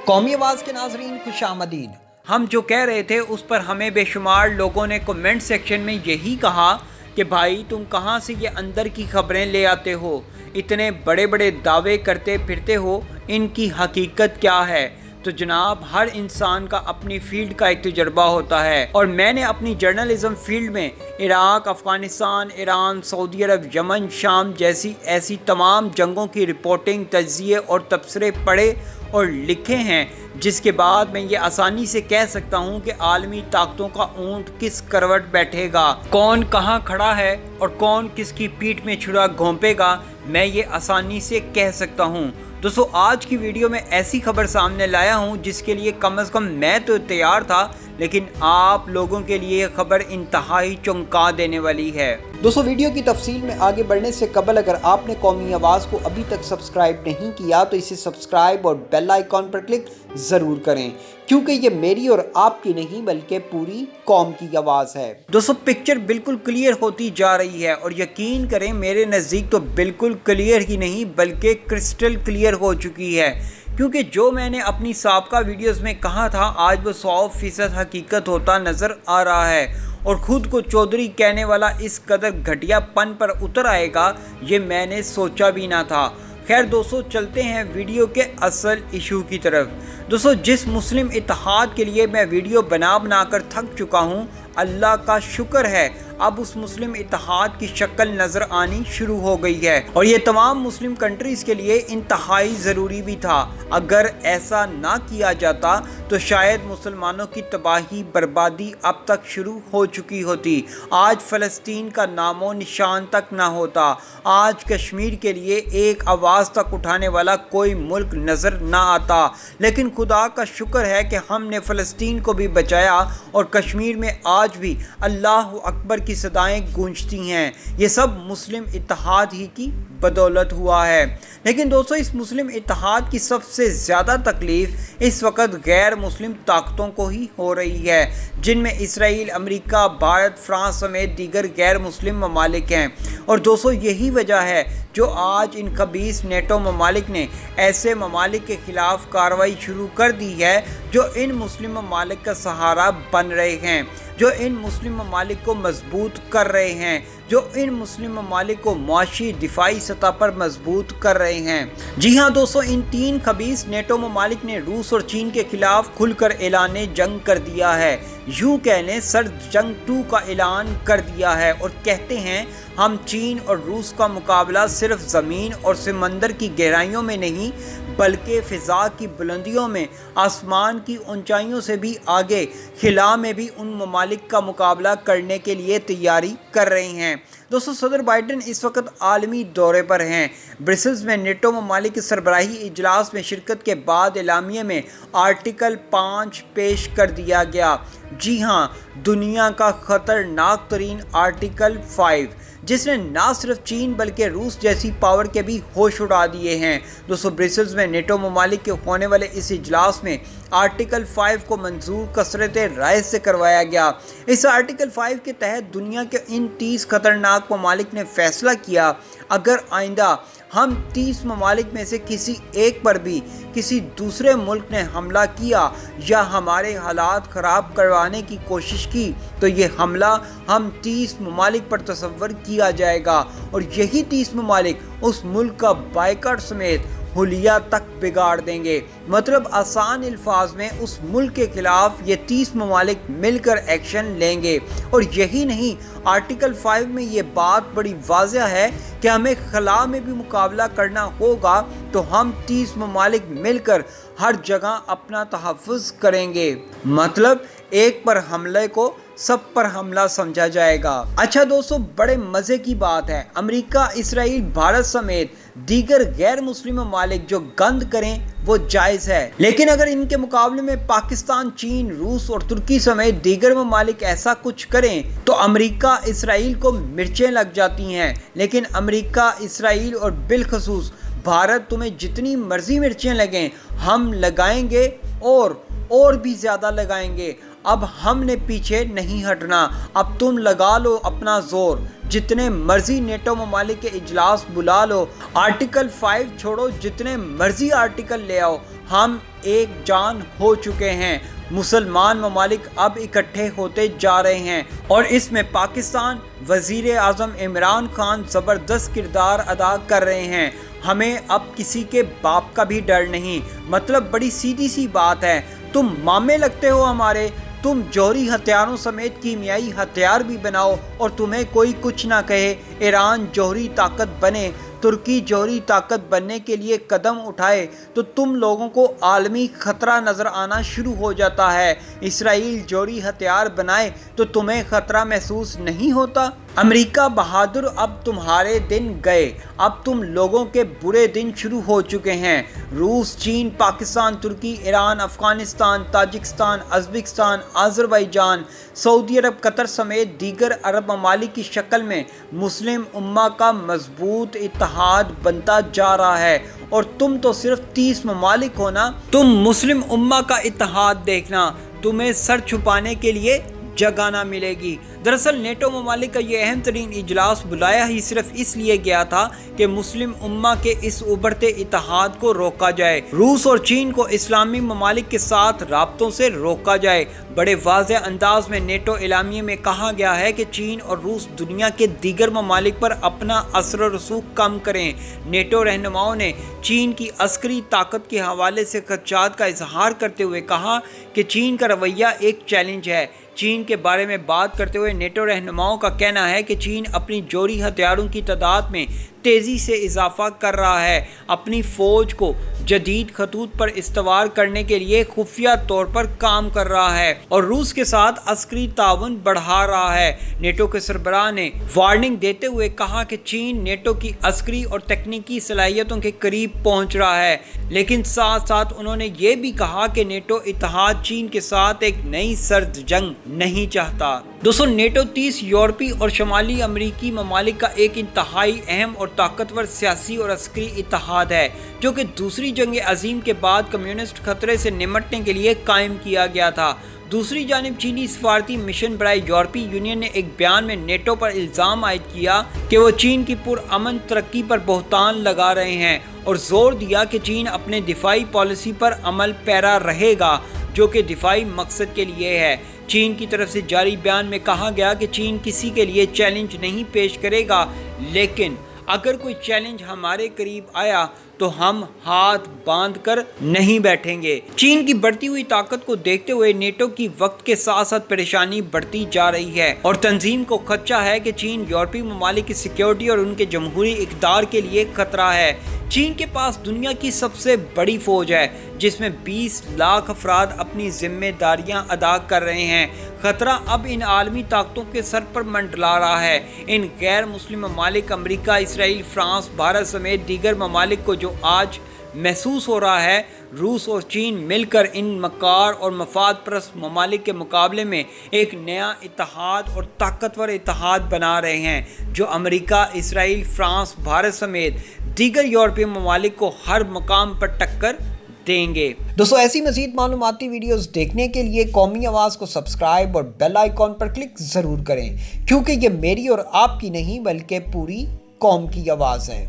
قومی آواز کے ناظرین خوش آمدید۔ ہم جو کہہ رہے تھے اس پر ہمیں بے شمار لوگوں نے کمنٹ سیکشن میں یہی کہا کہ بھائی تم کہاں سے یہ اندر کی خبریں لے آتے ہو، اتنے بڑے بڑے دعوے کرتے پھرتے ہو، ان کی حقیقت کیا ہے؟ تو جناب، ہر انسان کا اپنی فیلڈ کا ایک تجربہ ہوتا ہے، اور میں نے اپنی جرنلزم فیلڈ میں عراق، افغانستان، ایران، سعودی عرب، یمن، شام جیسی ایسی تمام جنگوں کی رپورٹنگ، تجزیے اور تبصرے پڑھے اور لکھے ہیں، جس کے بعد میں یہ آسانی سے کہہ سکتا ہوں کہ عالمی طاقتوں کا اونٹ کس کروٹ بیٹھے گا، کون کہاں کھڑا ہے اور کون کس کی پیٹھ میں چھڑا گھونپے گا، میں یہ آسانی سے کہہ سکتا ہوں۔ دوستو، آج کی ویڈیو میں ایسی خبر سامنے لایا ہوں جس کے لیے کم از کم میں تو تیار تھا، لیکن آپ لوگوں کے لیے یہ خبر انتہائی چونکا دینے والی ہے۔ دوستو، ویڈیو کی تفصیل میں آگے بڑھنے سے قبل اگر آپ نے قومی آواز کو ابھی تک سبسکرائب نہیں کیا تو اسے سبسکرائب اور بیل آئیکن پر کلک ضرور کریں، کیونکہ یہ میری اور آپ کی نہیں بلکہ پوری قوم کی آواز ہے۔ دوستو، پکچر بالکل کلیئر ہوتی جا رہی ہے، اور یقین کریں میرے نزدیک تو بالکل کلیئر ہی نہیں بلکہ کرسٹل کلیئر ہو چکی ہے، کیونکہ جو میں نے اپنی سابقہ ویڈیوز میں کہا تھا آج وہ 100% حقیقت ہوتا نظر آ رہا ہے، اور خود کو چودھری کہنے والا اس قدر گھٹیا پن پر اتر آئے گا یہ میں نے سوچا بھی نہ تھا۔ خیر دوستو، چلتے ہیں ویڈیو کے اصل ایشو کی طرف۔ دوستو، جس مسلم اتحاد کے لیے میں ویڈیو بنا کر تھک چکا ہوں، اللہ کا شکر ہے اب اس مسلم اتحاد کی شکل نظر آنی شروع ہو گئی ہے، اور یہ تمام مسلم کنٹریز کے لیے انتہائی ضروری بھی تھا۔ اگر ایسا نہ کیا جاتا تو شاید مسلمانوں کی تباہی بربادی اب تک شروع ہو چکی ہوتی، آج فلسطین کا نام و نشان تک نہ ہوتا، آج کشمیر کے لیے ایک آواز تک اٹھانے والا کوئی ملک نظر نہ آتا۔ لیکن خدا کا شکر ہے کہ ہم نے فلسطین کو بھی بچایا، اور کشمیر میں آج بھی اللہ اکبر کی صدائیں گونجتی ہیں۔ یہ سب مسلم اتحاد ہی کی بدولت ہوا ہے۔ لیکن دوستو، اس مسلم اتحاد کی سب سے زیادہ تکلیف اس وقت غیر مسلم طاقتوں کو ہی ہو رہی ہے، جن میں اسرائیل، امریکہ، بھارت، فرانس سمیت دیگر غیر مسلم ممالک ہیں۔ اور دوستو، یہی وجہ ہے جو آج ان خبیث نیٹو ممالک نے ایسے ممالک کے خلاف کارروائی شروع کر دی ہے جو ان مسلم ممالک کا سہارا بن رہے ہیں، جو ان مسلم ممالک کو مضبوط کر رہے ہیں، جو ان مسلم ممالک کو معاشی دفاعی سطح پر مضبوط کر رہے ہیں۔ جی ہاں دوستو، ان تین خبیث نیٹو ممالک نے روس اور چین کے خلاف کھل کر اعلان جنگ کر دیا ہے، یوں کہہ لیں سرد جنگ 2 کا اعلان کر دیا ہے، اور کہتے ہیں ہم چین اور روس کا مقابلہ صرف زمین اور سمندر کی گہرائیوں میں نہیں بلکہ فضا کی بلندیوں میں، آسمان کی اونچائیوں سے بھی آگے، خلا میں بھی ان ممالک کا مقابلہ کرنے کے لیے تیاری کر رہے ہیں۔ دوستو، صدر بائیڈن اس وقت عالمی دورے پر ہیں۔ برسلز میں نیٹو ممالک کے سربراہی اجلاس میں شرکت کے بعد اعلامیے میں آرٹیکل 5 پیش کر دیا گیا۔ جی ہاں، دنیا کا خطرناک ترین آرٹیکل 5، جس نے نہ صرف چین بلکہ روس جیسی پاور کے بھی ہوش اڑا دیے ہیں۔ دوستو، برسلز میں نیٹو ممالک کے ہونے والے اس اجلاس میں آرٹیکل 5 کو منظور کثرت رائے سے کروایا گیا۔ اس آرٹیکل 5 کے تحت دنیا کے ان 30 خطرناک ممالک نے فیصلہ کیا اگر آئندہ ہم 30 ممالک میں سے کسی ایک پر بھی کسی دوسرے ملک نے حملہ کیا یا ہمارے حالات خراب کروانے کی کوشش کی تو یہ حملہ ہم 30 ممالک پر تصور کیا جائے گا، اور یہی 30 ممالک اس ملک کا بائیکاٹ سمیت حلیہ تک بگاڑ دیں گے۔ مطلب آسان الفاظ میں اس ملک کے خلاف یہ 30 ممالک مل کر ایکشن لیں گے۔ اور یہی نہیں، آرٹیکل 5 میں یہ بات بڑی واضح ہے کہ ہمیں خلا میں بھی مقابلہ کرنا ہوگا تو ہم 30 ممالک مل کر ہر جگہ اپنا تحفظ کریں گے۔ مطلب ایک پر حملے کو سب پر حملہ سمجھا جائے گا۔ اچھا دوستو، بڑے مزے کی بات ہے، امریکہ، اسرائیل، بھارت سمیت دیگر غیر مسلم ممالک جو گند کریں وہ جائز ہے، لیکن اگر ان کے مقابلے میں پاکستان، چین، روس اور ترکی سمیت دیگر ممالک ایسا کچھ کریں تو امریکہ، اسرائیل کو مرچیں لگ جاتی ہیں۔ لیکن امریکہ، اسرائیل اور بالخصوص بھارت، تمہیں جتنی مرضی مرچیں لگیں ہم لگائیں گے، اور بھی زیادہ لگائیں گے۔ اب ہم نے پیچھے نہیں ہٹنا، اب تم لگا لو اپنا زور، جتنے مرضی نیٹو ممالک کے اجلاس بلا لو، آرٹیکل 5 چھوڑو، جتنے مرضی آرٹیکل لے آؤ، ہم ایک جان ہو چکے ہیں۔ مسلمان ممالک اب اکٹھے ہوتے جا رہے ہیں اور اس میں پاکستان وزیر اعظم عمران خان زبردست کردار ادا کر رہے ہیں۔ ہمیں اب کسی کے باپ کا بھی ڈر نہیں۔ مطلب بڑی سیدھی سی بات ہے، تم مامے لگتے ہو ہمارے، تم جوہری ہتھیاروں سمیت کیمیائی ہتھیار بھی بناؤ اور تمہیں کوئی کچھ نہ کہے۔ ایران جوہری طاقت بنے، ترکی جوہری طاقت بننے کے لیے قدم اٹھائے تو تم لوگوں کو عالمی خطرہ نظر آنا شروع ہو جاتا ہے۔ اسرائیل جوہری ہتھیار بنائے تو تمہیں خطرہ محسوس نہیں ہوتا؟ امریکہ بہادر، اب تمہارے دن گئے، اب تم لوگوں کے برے دن شروع ہو چکے ہیں۔ روس، چین، پاکستان، ترکی، ایران، افغانستان، تاجکستان، ازبکستان، آذربائیجان، سعودی عرب، قطر سمیت دیگر عرب ممالک کی شکل میں مسلم امہ کا مضبوط اتحاد بنتا جا رہا ہے، اور تم تو صرف 30 ممالک ہو نا۔ تم مسلم امہ کا اتحاد دیکھنا، تمہیں سر چھپانے کے لیے جگہ نہ ملے گی۔ دراصل نیٹو ممالک کا یہ اہم ترین اجلاس بلایا ہی صرف اس لیے گیا تھا کہ مسلم امہ کے اس ابھرتے اتحاد کو روکا جائے، روس اور چین کو اسلامی ممالک کے ساتھ رابطوں سے روکا جائے۔ بڑے واضح انداز میں نیٹو اعلامیے میں کہا گیا ہے کہ چین اور روس دنیا کے دیگر ممالک پر اپنا اثر و رسوخ کم کریں۔ نیٹو رہنماؤں نے چین کی عسکری طاقت کے حوالے سے خدشات کا اظہار کرتے ہوئے کہا کہ چین کا رویہ ایک چیلنج ہے۔ چین کے بارے میں بات کرتے ہوئے نیٹو رہنماؤں کا کہنا ہے کہ چین اپنی جوہری ہتھیاروں کی تعداد میں تیزی سے اضافہ کر رہا ہے، اپنی فوج کو جدید خطوط پر استوار کرنے کے لیے خفیہ طور پر کام کر رہا ہے اور روس کے ساتھ عسکری تعاون بڑھا رہا ہے۔ نیٹو کے سربراہ نے وارننگ دیتے ہوئے کہا کہ چین نیٹو کی عسکری اور تکنیکی صلاحیتوں کے قریب پہنچ رہا ہے، لیکن ساتھ ساتھ انہوں نے یہ بھی کہا کہ نیٹو اتحاد چین کے ساتھ ایک نئی سرد جنگ نہیں چاہتا۔ دوستو، نیٹو 30 یورپی اور شمالی امریکی ممالک کا ایک انتہائی اہم اور طاقتور سیاسی اور عسکری اتحاد ہے، جو کہ دوسری جنگ عظیم کے بعد کمیونسٹ خطرے سے نمٹنے کے لیے قائم کیا گیا تھا۔ دوسری جانب چینی سفارتی مشن برائے یورپی یونین نے ایک بیان میں نیٹو پر الزام عائد کیا کہ وہ چین کی پرامن ترقی پر بہتان لگا رہے ہیں اور زور دیا کہ چین اپنے دفاعی پالیسی پر عمل پیرا رہے گا، جو کہ دفاعی مقصد کے لیے ہے۔ چین کی طرف سے جاری بیان میں کہا گیا کہ چین کسی کے لیے چیلنج نہیں پیش کرے گا، لیکن اگر کوئی چیلنج ہمارے قریب آیا تو ہم ہاتھ باندھ کر نہیں بیٹھیں گے۔ چین کی بڑھتی ہوئی طاقت کو دیکھتے ہوئے نیٹو کی وقت کے ساتھ ساتھ پریشانی بڑھتی جا رہی ہے اور تنظیم کو خدشہ ہے کہ چین یورپی ممالک کی سیکیورٹی اور ان کے جمہوری اقدار کے لیے خطرہ ہے۔ چین کے پاس دنیا کی سب سے بڑی فوج ہے، جس میں 20 لاکھ افراد اپنی ذمہ داریاں ادا کر رہے ہیں۔ خطرہ اب ان عالمی طاقتوں کے سر پر منڈلا رہا ہے۔ ان غیر مسلم ممالک امریکہ، اسرائیل، فرانس، بھارت سمیت دیگر ممالک کو جو آج محسوس ہو رہا ہے، روس اور چین مل کر ان مکار اور مفاد پرست ممالک کے مقابلے میں ایک نیا اتحاد اور طاقتور اتحاد بنا رہے ہیں، جو امریکہ، اسرائیل، فرانس، بھارت سمیت دیگر یورپی ممالک کو ہر مقام پر ٹکر دیں گے۔ دوستو، ایسی مزید معلوماتی ویڈیوز دیکھنے کے لیے قومی آواز کو سبسکرائب اور بیل آئیکن پر کلک ضرور کریں، کیونکہ یہ میری اور آپ کی نہیں بلکہ پوری قوم کی آواز ہے۔